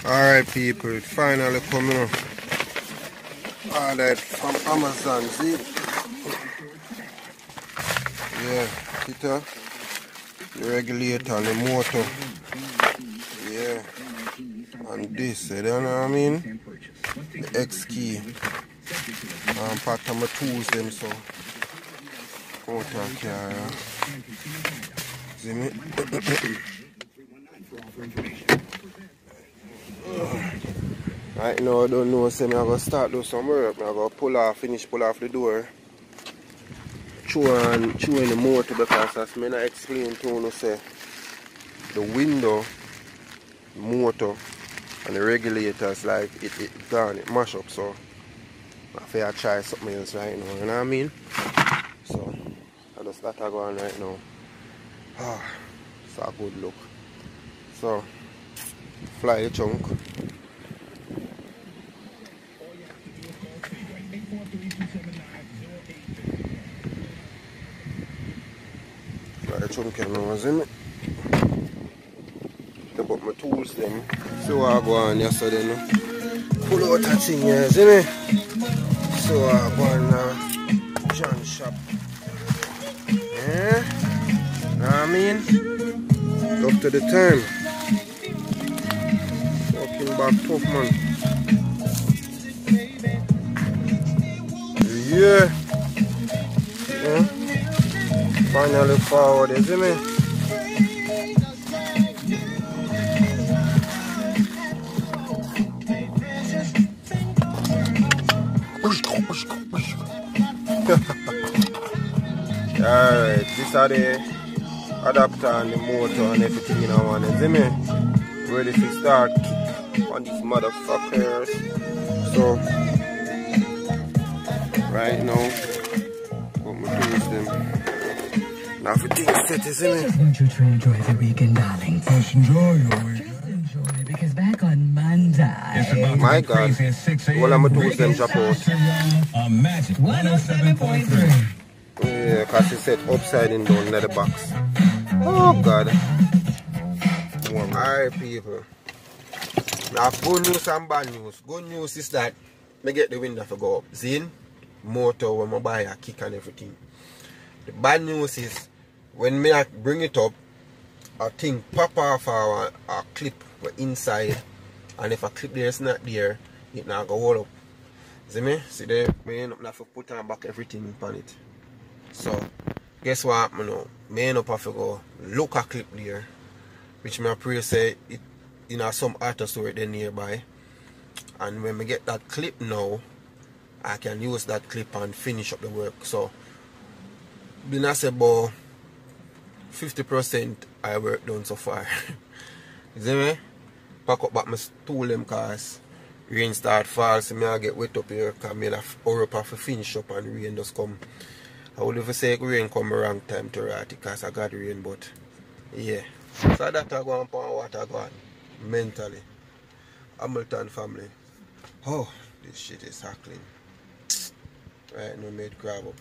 Alright people, it finally coming up. Alright, from Amazon, see? Yeah, kita, the regulator and the motor. Yeah. And this, you know what I mean? The X key. And part of my tools them so. Motor carrier. See me? Right now I don't know, so I'm going to start do some work. I'm going to pull off the door. Chew in the motor because as I explained to you, say, the window, motor, and the regulators, like, it gone, it mash up, so I feel I try something else right now, you know what I mean? So, I just got to go on right now. It's a good look. So, fly the chunk. Fly the chunk, you know, see me? To put my tools then. See what I go on yesterday, no? Pull out that thing here, see me? So I go on John shop. Yeah? Know what I mean? Up to the time. Fucking back tough, man. Yeah. Yeah. Finally forward, you see me? Alright, this are the adapter and the motor and everything in one, you see me? Ready to start kick on these motherfuckers. So, right now, put my tools them. Now everything's set, you see me? I just want you to enjoy the weekend, darling. Just enjoy your weekend. Enjoy, because back on Monday... My God, all of my tools them drop out. Magic 107.3. Yeah, because it's set upside in down in the box. Oh God. Alright people. Now good news and bad news. Good news is that I get the window to go up. Zin, motor when I buy a kick and everything. The bad news is when I bring it up, a thing pop off a clip inside, and if a clip there is not there, it not go hold up. See me? See there, I end up have to put on back everything on it. So guess what happen now? I end up have to go look a clip there, which I pray say it some auto store there nearby. And when I get that clip now, I can use that clip and finish up the work. So been I say about 50% I work done so far. You see me? Pack up back my stool them cause rain start fall, so I get wet up here because I have hurry up to finish up and rain just come. I would even say rain come wrong time to write because I got rain, but yeah. So that I go on what I go on mentally. Hamilton family. Oh, this shit is hackling. Right now made grab up.